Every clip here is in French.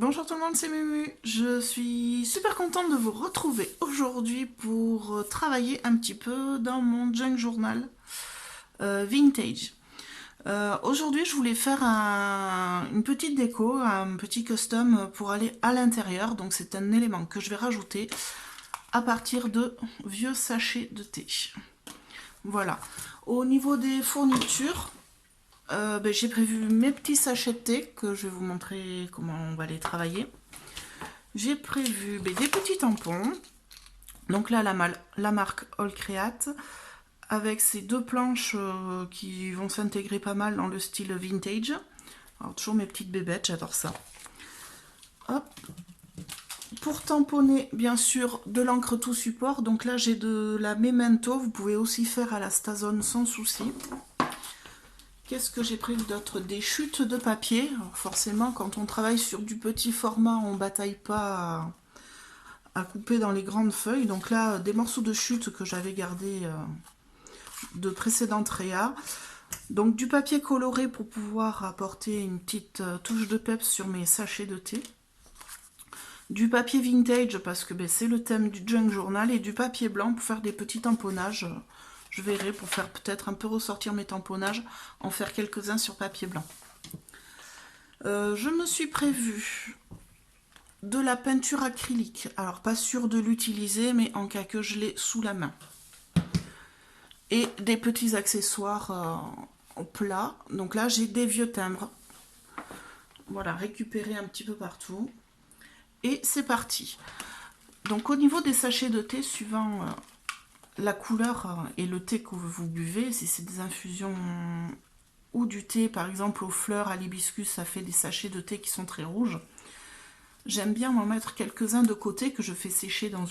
Bonjour tout le monde, c'est Mumu. Je suis super contente de vous retrouver aujourd'hui pour travailler un petit peu dans mon junk journal vintage. Aujourd'hui, je voulais faire une petite déco, un petit custom pour aller à l'intérieur. Donc c'est un élément que je vais rajouter à partir de vieux sachets de thé. Voilà. Au niveau des fournitures, j'ai prévu mes petits sachets de thé que je vais vous montrer comment on va les travailler. J'ai prévu des petits tampons. Donc là, la marque All Create, avec ces deux planches qui vont s'intégrer pas mal dans le style vintage. Alors, toujours mes petites bébêtes, j'adore ça. Hop. Pour tamponner, bien sûr, de l'encre tout support. Donc là, j'ai de la Memento. Vous pouvez aussi faire à la Stazone sans souci. Qu'est-ce que j'ai prévu d'autre? Des chutes de papier. Alors forcément, quand on travaille sur du petit format, on ne bataille pas à couper dans les grandes feuilles. Donc là, des morceaux de chute que j'avais gardés de précédentes réas. Donc du papier coloré pour pouvoir apporter une petite touche de peps sur mes sachets de thé. Du papier vintage parce que c'est le thème du junk journal. Et du papier blanc pour faire des petits tamponnages. Je verrai pour faire peut-être un peu ressortir mes tamponnages, en faire quelques-uns sur papier blanc. Je me suis prévu de la peinture acrylique. Alors pas sûr de l'utiliser, mais en cas que je l'ai sous la main. Et des petits accessoires plats. Donc là j'ai des vieux timbres. Voilà, récupérés un petit peu partout. Et c'est parti. Donc au niveau des sachets de thé, suivant la couleur et le thé que vous buvez, si c'est des infusions ou du thé par exemple aux fleurs, à l'hibiscus, ça fait des sachets de thé qui sont très rouges. J'aime bien m'en mettre quelques-uns de côté que je fais sécher dans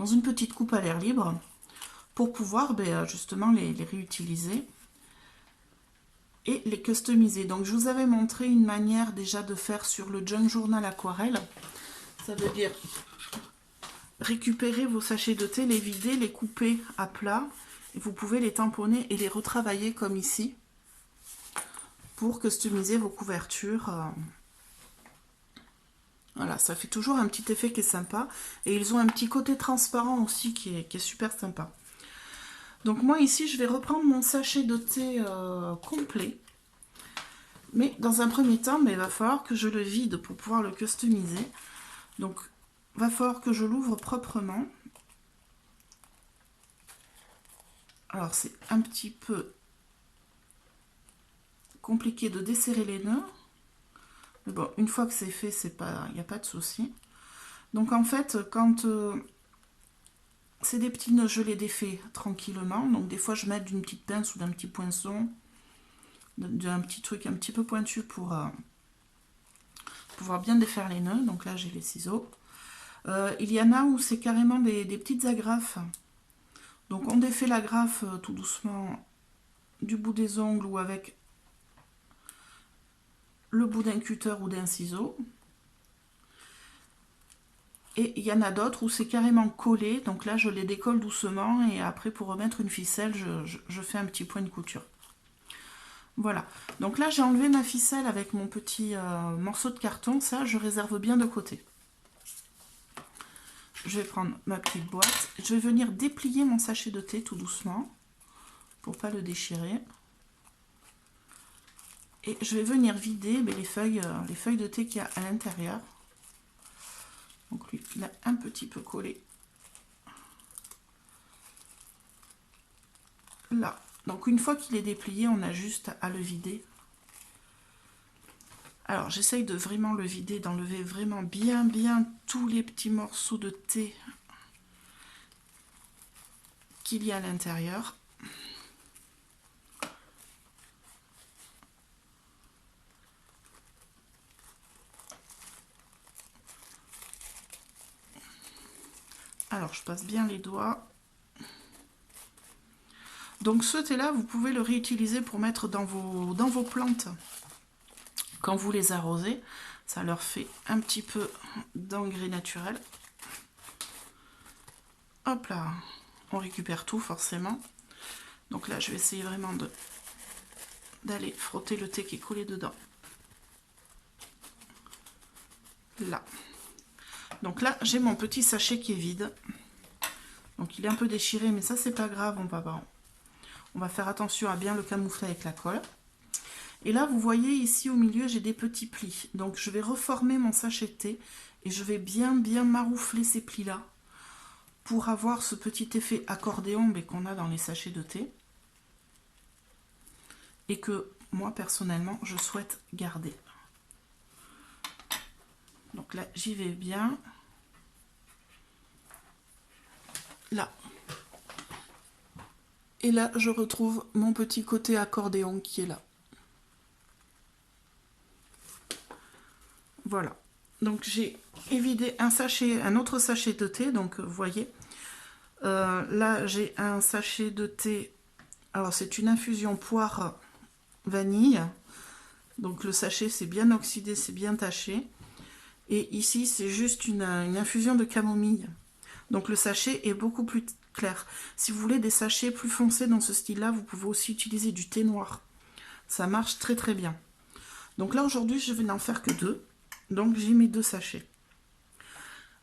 une petite coupe à l'air libre pour pouvoir justement les réutiliser et les customiser. Donc je vous avais montré une manière déjà de faire sur le junk journal aquarelle. Ça veut dire récupérer vos sachets de thé, les vider, les couper à plat. Et vous pouvez les tamponner et les retravailler comme ici pour customiser vos couvertures. Voilà, ça fait toujours un petit effet qui est sympa. Et ils ont un petit côté transparent aussi qui est super sympa. Donc moi ici, je vais reprendre mon sachet de thé complet. Mais dans un premier temps, il va falloir que je le vide pour pouvoir le customiser. Donc, il va falloir que je l'ouvre proprement. Alors, c'est un petit peu compliqué de desserrer les nœuds. Mais bon, une fois que c'est fait, il n'y a pas de souci. Donc, en fait, quand c'est des petits nœuds, je les défais tranquillement. Donc, des fois, je mets d'une petite pince ou d'un petit poinçon, d'un petit truc un petit peu pointu pour pouvoir bien défaire les nœuds. Donc là, j'ai les ciseaux. Il y en a où c'est carrément des petites agrafes. Donc on défait l'agrafe tout doucement du bout des ongles ou avec le bout d'un cutter ou d'un ciseau. Et il y en a d'autres où c'est carrément collé. Donc là, je les décolle doucement et après, pour remettre une ficelle, je fais un petit point de couture. Voilà. Donc là, j'ai enlevé ma ficelle avec mon petit morceau de carton. Ça, je réserve bien de côté. Je vais prendre ma petite boîte. Je vais venir déplier mon sachet de thé tout doucement pour pas le déchirer. Et je vais venir vider les feuilles de thé qu'il y a à l'intérieur. Donc lui, il a un petit peu collé. Là. Donc une fois qu'il est déplié, on a juste à le vider. Alors j'essaye de vraiment le vider, d'enlever vraiment bien tous les petits morceaux de thé qu'il y a à l'intérieur. Alors je passe bien les doigts. Donc ce thé-là, vous pouvez le réutiliser pour mettre dans vos plantes. Quand vous les arrosez, ça leur fait un petit peu d'engrais naturel. Hop là, on récupère tout forcément. Donc là, je vais essayer vraiment d'aller frotter le thé qui est collé dedans. là. Donc là, j'ai mon petit sachet qui est vide. Donc il est un peu déchiré, mais ça, c'est pas grave. On va faire attention à bien le camoufler avec la colle. Et là, vous voyez ici au milieu, j'ai des petits plis. Donc je vais reformer mon sachet de thé et je vais bien maroufler ces plis-là pour avoir ce petit effet accordéon mais qu'on a dans les sachets de thé. Et que moi, personnellement, je souhaite garder. Donc là, j'y vais bien. Là. Et là, je retrouve mon petit côté accordéon qui est là. Voilà. Donc j'ai évidé un autre sachet de thé. Donc vous voyez, là j'ai un sachet de thé. Alors c'est une infusion poire vanille. Donc le sachet c'est bien oxydé, c'est bien taché. Et ici c'est juste une infusion de camomille. Donc le sachet est beaucoup plus clair. Si vous voulez des sachets plus foncés dans ce style-là, vous pouvez aussi utiliser du thé noir. Ça marche très très bien. Donc là aujourd'hui je vais n'en faire que 2. Donc j'ai mes 2 sachets.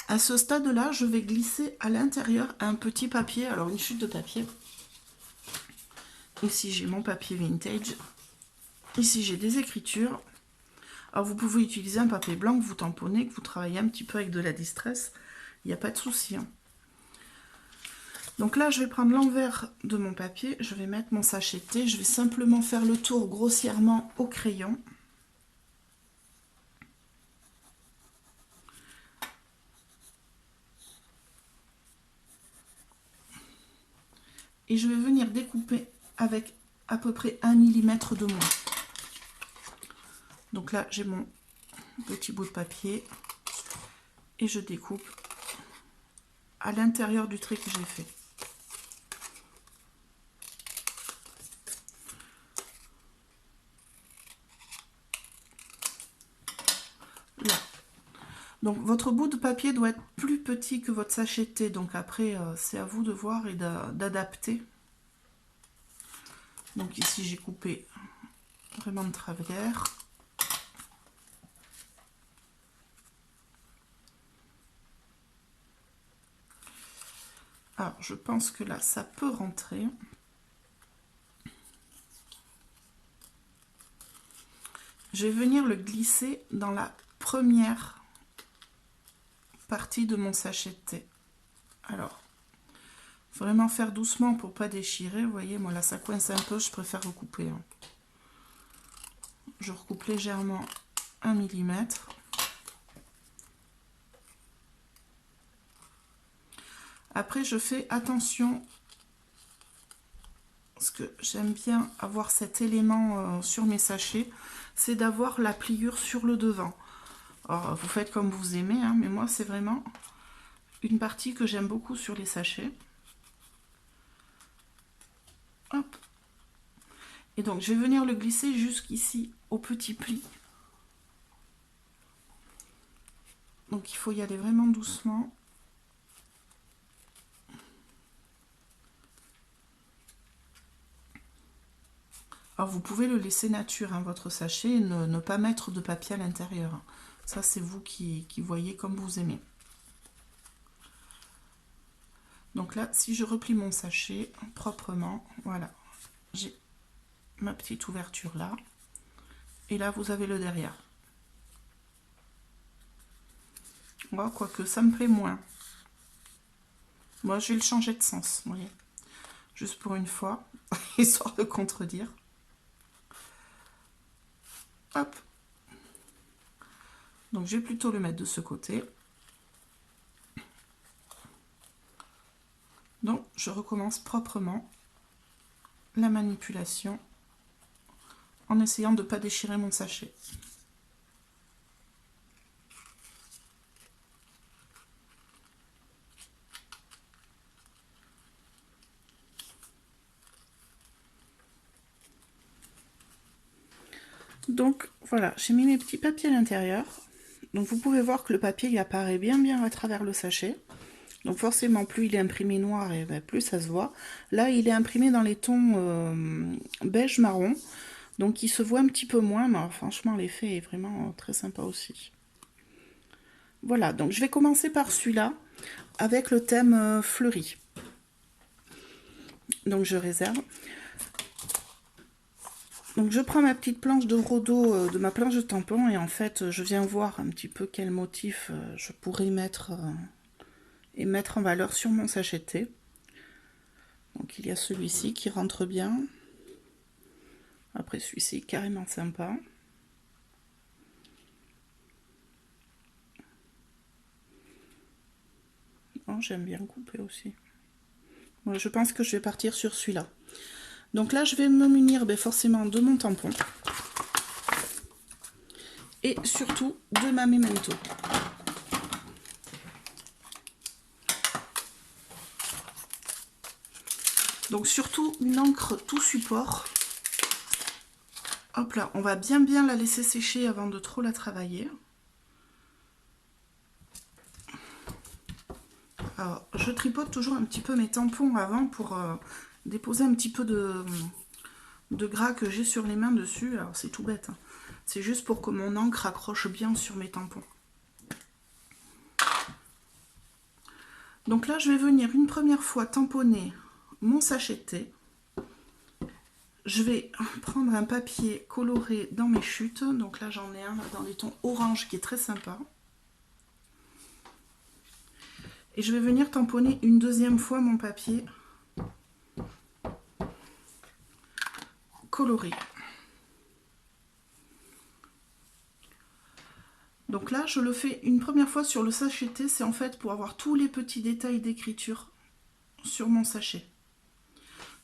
À ce stade-là, je vais glisser à l'intérieur un petit papier, alors une chute de papier. Ici j'ai mon papier vintage. Ici j'ai des écritures. Alors vous pouvez utiliser un papier blanc que vous tamponnez, que vous travaillez un petit peu avec de la distress. Il n'y a pas de souci. Hein. Donc là je vais prendre l'envers de mon papier, je vais mettre mon sachet de thé, je vais simplement faire le tour grossièrement au crayon. Et je vais venir découper avec à peu près 1 mm de moins. Donc là, j'ai mon petit bout de papier et je découpe à l'intérieur du trait que j'ai fait. Là. Donc votre bout de papier doit être plus petit que votre sachet de thé. Donc après, c'est à vous de voir et d'adapter. Donc ici, j'ai coupé vraiment de travers. Alors, je pense que là, ça peut rentrer. Je vais venir le glisser dans la première partie de mon sachet de thé. Alors, vraiment faire doucement pour pas déchirer. Vous voyez, moi là, ça coince un peu, je préfère recouper. Hein. Je recoupe légèrement 1 mm. Après, je fais attention, parce que j'aime bien avoir cet élément sur mes sachets, c'est d'avoir la pliure sur le devant. Alors, vous faites comme vous aimez, hein, mais moi, c'est vraiment une partie que j'aime beaucoup sur les sachets. Hop. Et donc, je vais venir le glisser jusqu'ici, au petit pli. Donc, il faut y aller vraiment doucement. Alors vous pouvez le laisser nature, hein, votre sachet, et ne pas mettre de papier à l'intérieur. Ça c'est vous qui voyez comme vous aimez. Donc là, si je replie mon sachet proprement, voilà, j'ai ma petite ouverture là. Et là, vous avez le derrière. Moi, quoique ça me plaît moins. Moi, je vais le changer de sens, vous voyez. Juste pour une fois, histoire de contredire. Hop. Donc je vais plutôt le mettre de ce côté. Donc je recommence proprement la manipulation en essayant de ne pas déchirer mon sachet. Donc voilà, j'ai mis mes petits papiers à l'intérieur. Donc vous pouvez voir que le papier il apparaît bien à travers le sachet. Donc forcément, plus il est imprimé noir, et ben, plus ça se voit. Là, il est imprimé dans les tons beige marron. Donc il se voit un petit peu moins, mais alors, franchement, l'effet est vraiment très sympa aussi. Voilà, donc je vais commencer par celui-là, avec le thème fleuri. Donc je réserve. Donc je prends ma petite planche de Rodo, de ma planche de tampon, et en fait je viens voir un petit peu quel motif je pourrais mettre et mettre en valeur sur mon sachet de thé. Donc il y a celui-ci qui rentre bien. Après celui-ci carrément sympa. Oh, j'aime bien couper aussi. Moi, je pense que je vais partir sur celui-là. Donc là je vais me munir forcément de mon tampon. Et surtout de ma Memento. Donc surtout une encre tout support. Hop là, on va bien la laisser sécher avant de trop la travailler. Alors, je tripote toujours un petit peu mes tampons avant pour déposer un petit peu de gras que j'ai sur les mains dessus. Alors c'est tout bête, hein. C'est juste pour que mon encre accroche bien sur mes tampons. Donc là, je vais venir une première fois tamponner mon sachet de thé. Je vais prendre un papier coloré dans mes chutes. Donc là, j'en ai un dans les tons orange qui est très sympa. Et je vais venir tamponner une deuxième fois mon papier coloré. Donc là, je le fais une première fois sur le sachet de thé. C'est en fait pour avoir tous les petits détails d'écriture sur mon sachet.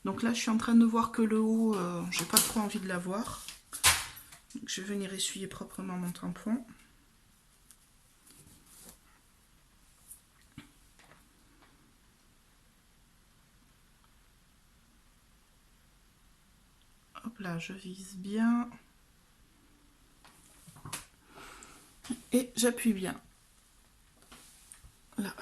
Donc là, je suis en train de voir que le haut, j'ai pas trop envie de l'avoir. Donc je vais venir essuyer proprement mon tampon. Hop là, je vise bien. Et j'appuie bien. Là.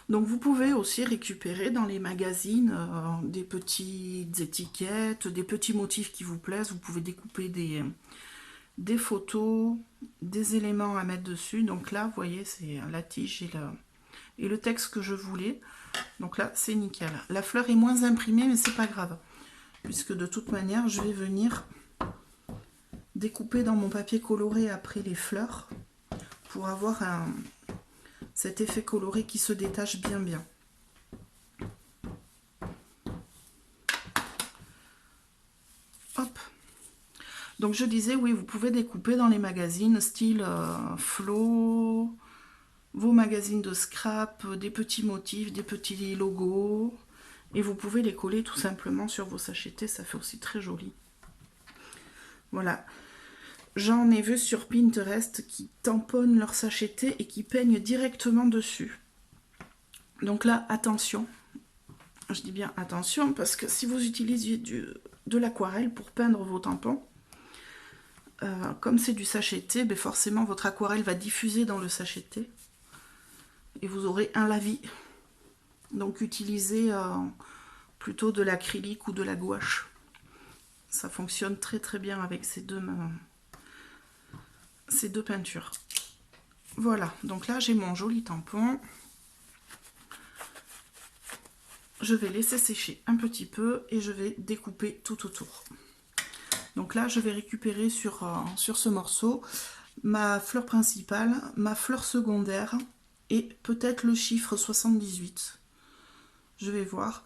Donc vous pouvez aussi récupérer dans les magazines des petites étiquettes, des petits motifs qui vous plaisent. Vous pouvez découper des photos, des éléments à mettre dessus. Donc là, vous voyez, c'est la tige et le texte que je voulais. Donc là, c'est nickel. La fleur est moins imprimée, mais c'est pas grave. Puisque de toute manière, je vais venir découper dans mon papier coloré après les fleurs pour avoir cet effet coloré qui se détache bien. Hop. Donc je disais, oui, vous pouvez découper dans les magazines style Flo, vos magazines de scrap, des petits motifs, des petits logos. Et vous pouvez les coller tout simplement sur vos sachets de thé, ça fait aussi très joli. Voilà. J'en ai vu sur Pinterest qui tamponnent leur sachet de thé et qui peignent directement dessus. Donc là, attention. Je dis bien attention parce que si vous utilisez de l'aquarelle pour peindre vos tampons, comme c'est du sachet de thé, forcément votre aquarelle va diffuser dans le sachet de thé et vous aurez un lavis. Donc utilisez plutôt de l'acrylique ou de la gouache. Ça fonctionne très bien avec ces deux peintures. Voilà, donc là j'ai mon joli tampon. Je vais laisser sécher un petit peu et je vais découper tout autour. Donc là je vais récupérer sur ce morceau ma fleur principale, ma fleur secondaire et peut-être le chiffre 78. Je vais voir.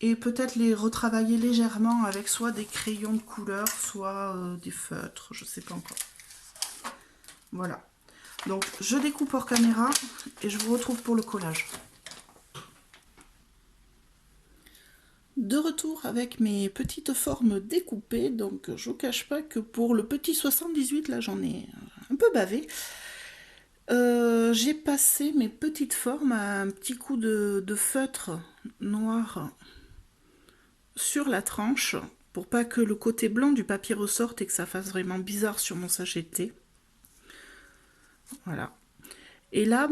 Et peut-être les retravailler légèrement avec soit des crayons de couleur, soit des feutres, je ne sais pas encore. Voilà. Donc je découpe hors caméra et je vous retrouve pour le collage. De retour avec mes petites formes découpées, donc je vous cache pas que pour le petit 78, là j'en ai un peu bavé. J'ai passé mes petites formes à un petit coup de feutre noir sur la tranche pour pas que le côté blanc du papier ressorte et que ça fasse vraiment bizarre sur mon sachet de thé. Voilà. Et là,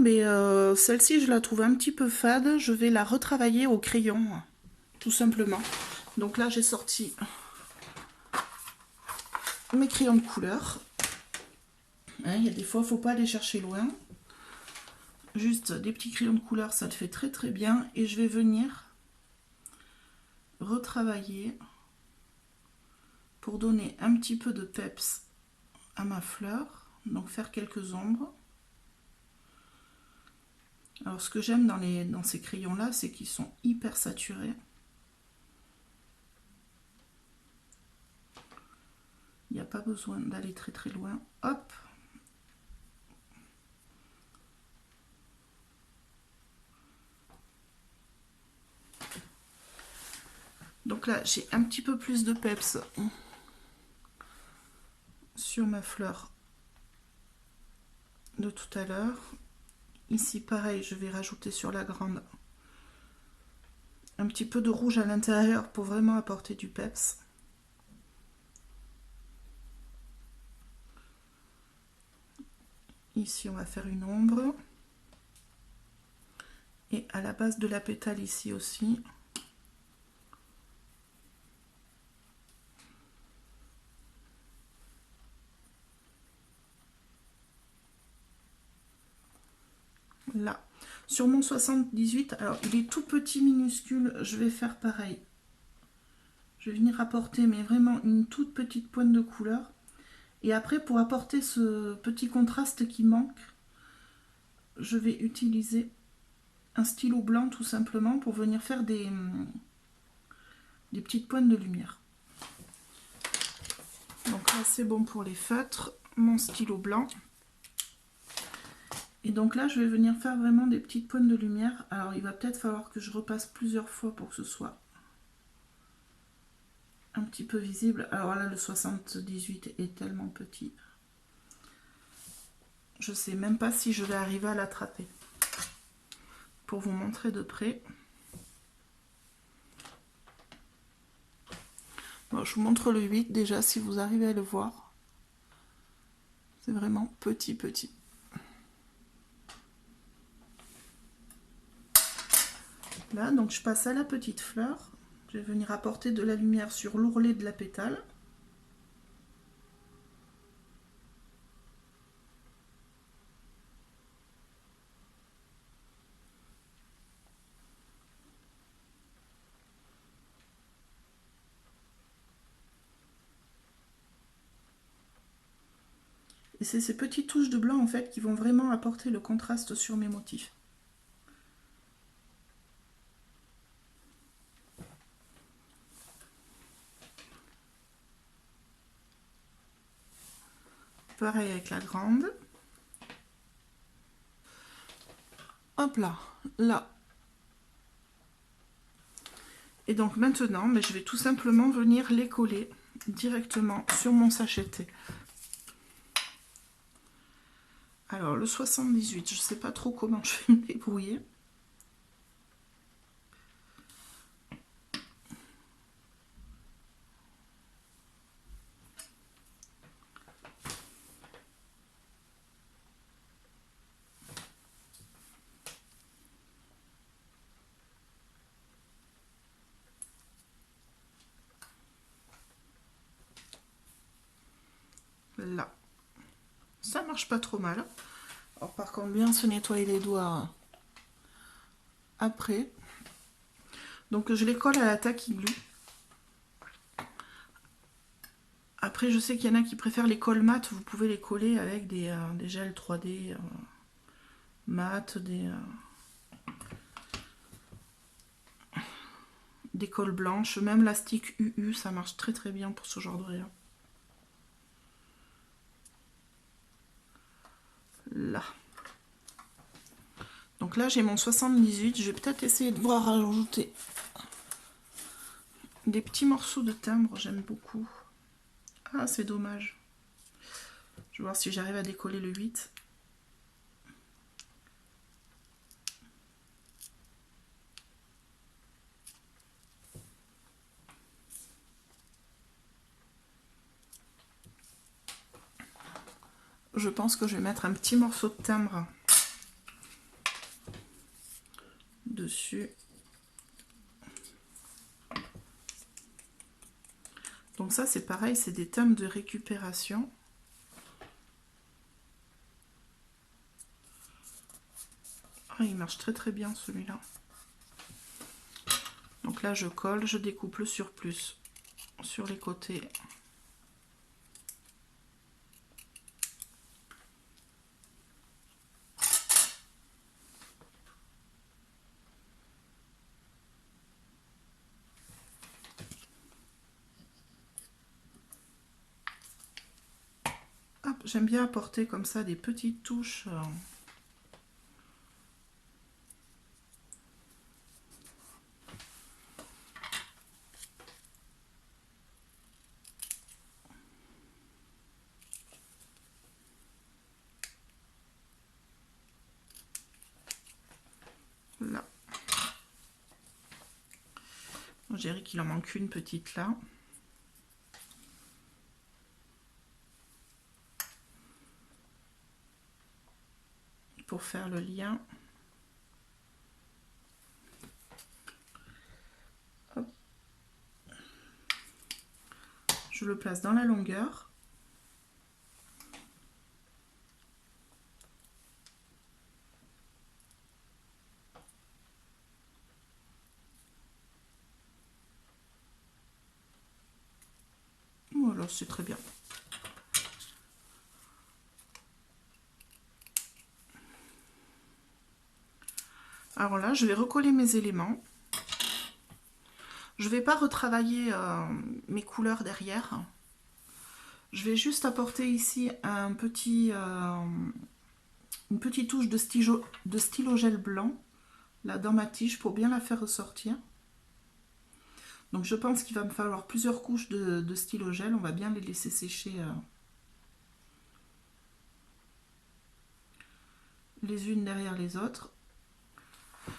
celle-ci je la trouve un petit peu fade, je vais la retravailler au crayon tout simplement. Donc là, j'ai sorti mes crayons de couleur. Hein, il y a des fois, il ne faut pas aller chercher loin. Juste des petits crayons de couleur, ça le fait très très bien. Et je vais venir retravailler pour donner un petit peu de peps à ma fleur. Donc faire quelques ombres. Alors ce que j'aime dans ces crayons là, c'est qu'ils sont hyper saturés. Il n'y a pas besoin d'aller très très loin. Hop. Donc là, j'ai un petit peu plus de peps sur ma fleur de tout à l'heure. Ici, pareil, je vais rajouter sur la grande un petit peu de rouge à l'intérieur pour vraiment apporter du peps. Ici, on va faire une ombre. Et à la base de la pétale ici aussi. Là. Sur mon 78, alors il est tout petit, minuscule, je vais faire pareil. Je vais venir apporter mais vraiment une toute petite pointe de couleur. Et après, pour apporter ce petit contraste qui manque, je vais utiliser un stylo blanc tout simplement pour venir faire des petites pointes de lumière. Donc là, c'est bon pour les feutres, mon stylo blanc. Et donc là, je vais venir faire vraiment des petites pointes de lumière. Alors, il va peut-être falloir que je repasse plusieurs fois pour que ce soit un petit peu visible. Alors là, le 78 est tellement petit. Je ne sais même pas si je vais arriver à l'attraper. Pour vous montrer de près. Bon, je vous montre le 8 déjà, si vous arrivez à le voir. C'est vraiment petit, petit. Là, donc je passe à la petite fleur. Je vais venir apporter de la lumière sur l'ourlet de la pétale. Et c'est ces petites touches de blanc en fait qui vont vraiment apporter le contraste sur mes motifs. Pareil avec la grande. Hop là, là. Et donc maintenant, je vais tout simplement venir les coller directement sur mon sachet. Alors le 78, je ne sais pas trop comment je vais me débrouiller. Là. Ça marche pas trop mal. Alors par contre, bien se nettoyer les doigts après. Donc je les colle à la tacky glue. Après, je sais qu'il y en a qui préfèrent les colles mat. Vous pouvez les coller avec des gels 3D mat, des colles blanches. Même la stick UU, ça marche très très bien pour ce genre de rayon. Là. Donc là, j'ai mon 78. Je vais peut-être essayer de voir rajouter des petits morceaux de timbre. J'aime beaucoup. Ah, c'est dommage. Je vais voir si j'arrive à décoller le 8. Je pense que je vais mettre un petit morceau de timbre dessus. Donc ça c'est pareil, c'est des thèmes de récupération. Ah, il marche très très bien celui-là. Donc là je colle, je découpe le surplus sur les côtés. J'aime bien apporter comme ça des petites touches. Là. Je dirais qu'il en manque une petite là. Pour faire le lien. Hop. Je le place dans la longueur. Voilà, c'est très bien. Alors là, je vais recoller mes éléments. Je ne vais pas retravailler mes couleurs derrière. Je vais juste apporter ici une petite touche de stylo gel blanc là dans ma tige pour bien la faire ressortir. Donc je pense qu'il va me falloir plusieurs couches de stylo gel. On va bien les laisser sécher les unes derrière les autres.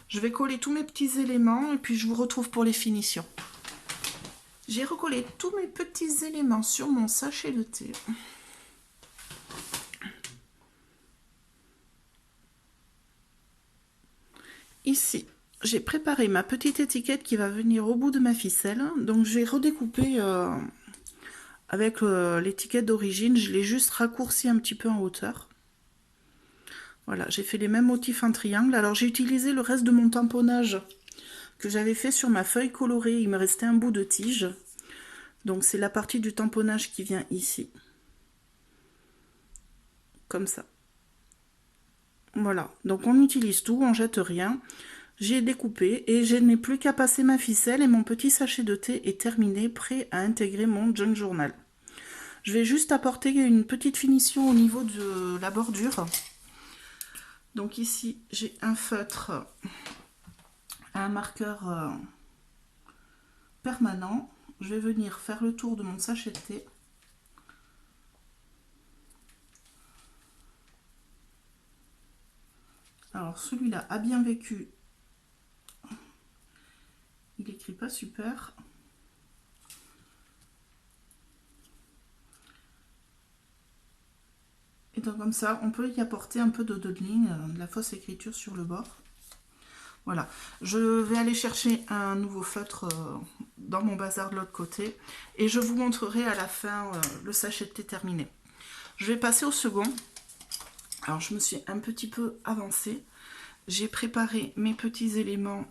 Je vais coller tous mes petits éléments et puis je vous retrouve pour les finitions. J'ai recollé tous mes petits éléments sur mon sachet de thé. Ici, j'ai préparé ma petite étiquette qui va venir au bout de ma ficelle. Donc je vais redécouper avec l'étiquette d'origine. Je l'ai juste raccourci un petit peu en hauteur. Voilà, j'ai fait les mêmes motifs en triangle. Alors j'ai utilisé le reste de mon tamponnage que j'avais fait sur ma feuille colorée. Il me restait un bout de tige. Donc c'est la partie du tamponnage qui vient ici. Comme ça. Voilà, donc on utilise tout, on jette rien. J'ai découpé et je n'ai plus qu'à passer ma ficelle et mon petit sachet de thé est terminé, prêt à intégrer mon junk journal. Je vais juste apporter une petite finition au niveau de la bordure. Donc ici, j'ai un feutre, un marqueur permanent. Je vais venir faire le tour de mon sachet de thé. Alors celui-là a bien vécu. Il écrit pas super. Et donc comme ça, on peut y apporter un peu de doodling, de la fausse écriture sur le bord. Voilà, je vais aller chercher un nouveau feutre dans mon bazar de l'autre côté et je vous montrerai à la fin le sachet de thé terminé. Je vais passer au second. Alors je me suis un petit peu avancée. J'ai préparé mes petits éléments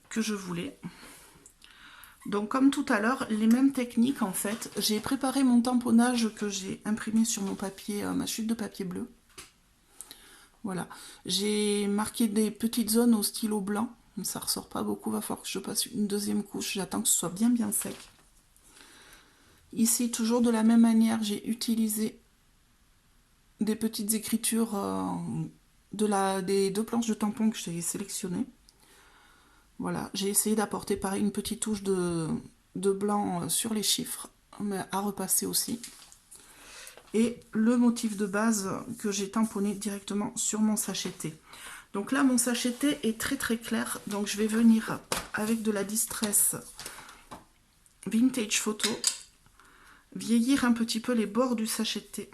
que je voulais. Donc comme tout à l'heure, les mêmes techniques en fait. J'ai préparé mon tamponnage que j'ai imprimé sur mon papier, ma chute de papier bleu. Voilà, j'ai marqué des petites zones au stylo blanc. Ça ressort pas beaucoup, va falloir que je passe une deuxième couche. J'attends que ce soit bien sec. Ici, toujours de la même manière, j'ai utilisé des petites écritures des deux planches de tampon que j'ai sélectionnées. Voilà, j'ai essayé d'apporter pareil une petite touche de blanc sur les chiffres, mais à repasser aussi. Et le motif de base que j'ai tamponné directement sur mon sachet de thé. Donc là, mon sachet de thé est très très clair, donc je vais venir avec de la Distress Vintage Photo vieillir un petit peu les bords du sachet de thé.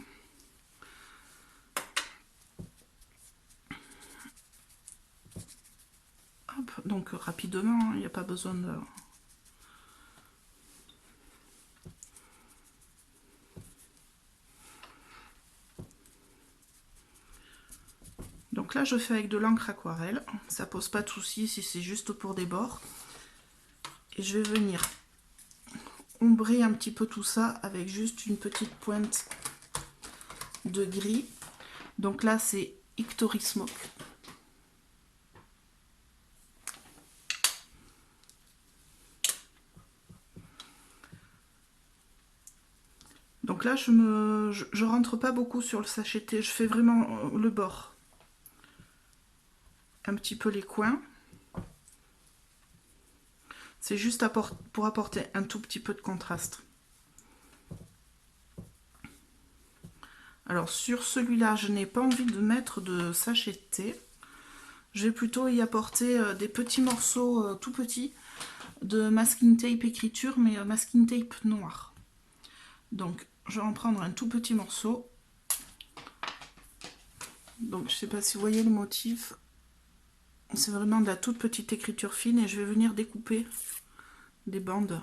Hop, donc rapidement, il n'y a pas besoin de... là, je fais avec de l'encre aquarelle. Ça pose pas de souci si c'est juste pour des bords. Et je vais venir ombrer un petit peu tout ça avec juste une petite pointe de gris. Donc là, c'est Ictory Smoke. Donc là, je rentre pas beaucoup sur le sacheté, je fais vraiment le bord. Un petit peu les coins. C'est juste pour apporter un tout petit peu de contraste. Alors sur celui-là, je n'ai pas envie de mettre de sacheté. Je vais plutôt y apporter des petits morceaux tout petits de masking tape écriture, mais masking tape noir. Donc je vais en prendre un tout petit morceau. Donc je ne sais pas si vous voyez le motif. C'est vraiment de la toute petite écriture fine et je vais venir découper des bandes.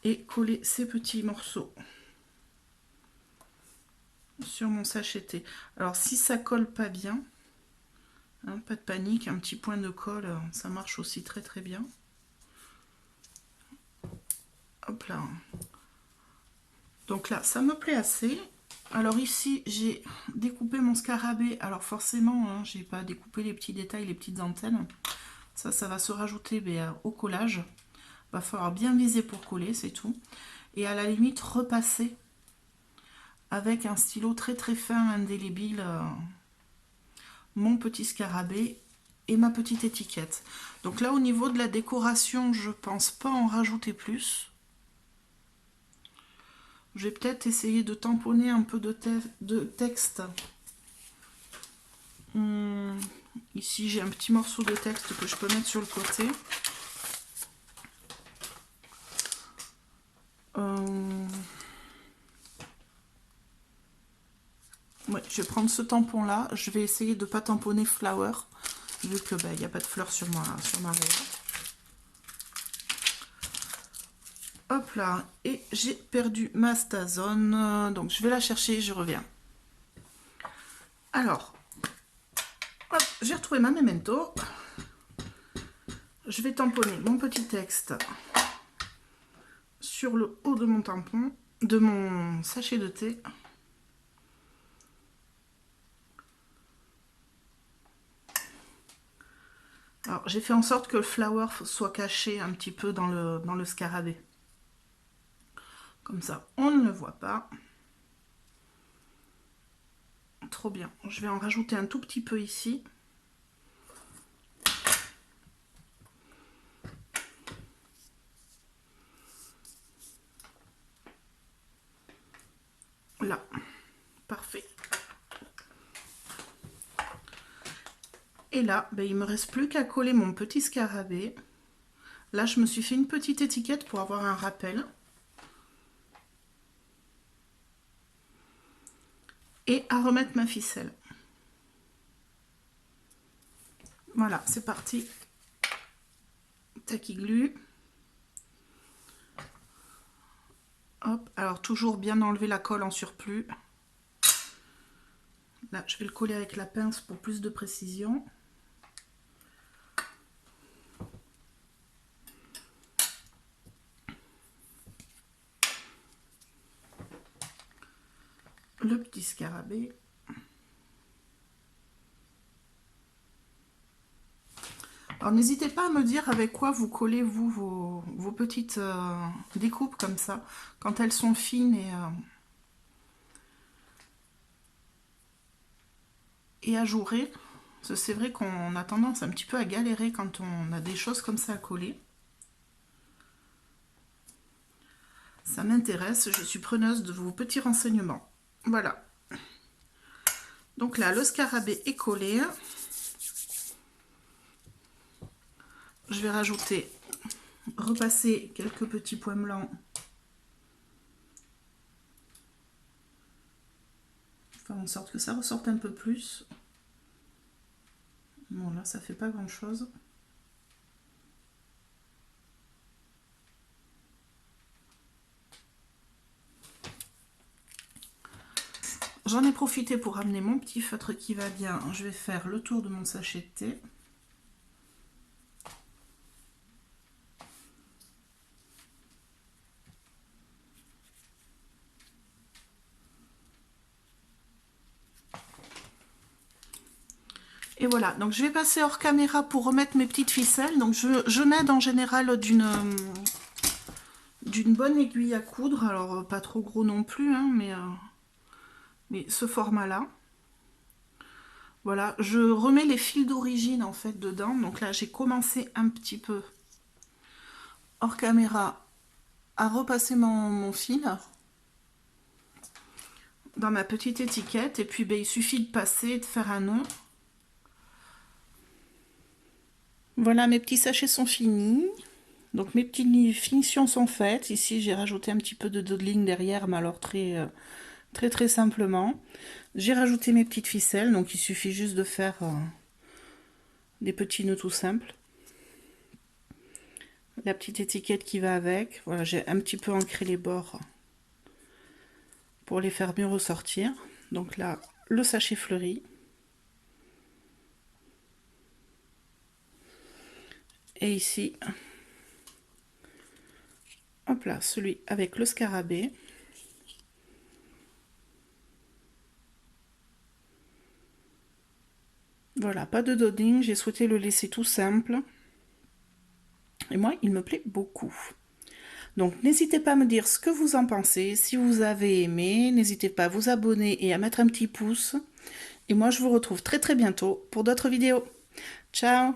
Et coller ces petits morceaux sur mon sacheté. Alors si ça colle pas bien, hein, pas de panique, un petit point de colle, ça marche aussi très très bien. Hop là. Donc là, ça me plaît assez. Alors ici, j'ai découpé mon scarabée. Alors forcément, hein, j'ai pas découpé les petits détails, les petites antennes. Ça va se rajouter au collage. Va falloir bien viser pour coller, c'est tout. Et à la limite, repasser avec un stylo très très fin, indélébile, mon petit scarabée et ma petite étiquette. Donc là, au niveau de la décoration, je pense pas en rajouter plus. Je vais peut-être essayer de tamponner un peu de texte. Ici, j'ai un petit morceau de texte que je peux mettre sur le côté. Ouais, je vais prendre ce tampon-là. Je vais essayer de ne pas tamponner flower, vu que il n'y a pas de fleurs sur ma rose. Hop là, et j'ai perdu ma Stazone, donc je vais la chercher et je reviens. Alors, hop, j'ai retrouvé ma memento. Je vais tamponner mon petit texte sur le haut de mon tampon, de mon sachet de thé. Alors, j'ai fait en sorte que le flower soit caché un petit peu dans le scarabée. Comme ça, on ne le voit pas. Trop bien. Je vais en rajouter un tout petit peu ici. Là. Parfait. Et là, il me reste plus qu'à coller mon petit scarabée. Là, je me suis fait une petite étiquette pour avoir un rappel. Et à remettre ma ficelle. Voilà, c'est parti. Tacky glue. Hop, alors toujours bien enlever la colle en surplus. Là, je vais le coller avec la pince pour plus de précision. Le petit scarabée. Alors n'hésitez pas à me dire avec quoi vous collez vous vos petites découpes comme ça, quand elles sont fines et ajourées. C'est vrai qu'on a tendance un petit peu à galérer quand on a des choses comme ça à coller. Ça m'intéresse, je suis preneuse de vos petits renseignements. Voilà. Donc là, le scarabée est collé. Je vais rajouter, repasser quelques petits points blancs. Faire en sorte que ça ressorte un peu plus. Bon, là, ça fait pas grand-chose. J'en ai profité pour amener mon petit feutre qui va bien. Je vais faire le tour de mon sachet de thé. Et voilà, donc je vais passer hors caméra pour remettre mes petites ficelles. Donc je m'aide en général d'une bonne aiguille à coudre. Alors pas trop gros non plus, hein, mais ce format-là. Voilà, je remets les fils d'origine en fait dedans. Donc là j'ai commencé un petit peu hors caméra à repasser mon fil dans ma petite étiquette. Et puis ben, il suffit de passer, de faire un nœud. Voilà, mes petits sachets sont finis. Donc mes petites finitions sont faites. Ici j'ai rajouté un petit peu de dodling derrière, mais alors très simplement. J'ai rajouté mes petites ficelles, donc il suffit juste de faire des petits nœuds tout simples. La petite étiquette qui va avec. Voilà, j'ai un petit peu ancré les bords pour les faire mieux ressortir. Donc là, le sachet fleuri. Et ici, hop là, celui avec le scarabée. Voilà, pas de doding, j'ai souhaité le laisser tout simple. Et moi, il me plaît beaucoup. Donc, n'hésitez pas à me dire ce que vous en pensez. Si vous avez aimé, n'hésitez pas à vous abonner et à mettre un petit pouce. Et moi, je vous retrouve très bientôt pour d'autres vidéos. Ciao!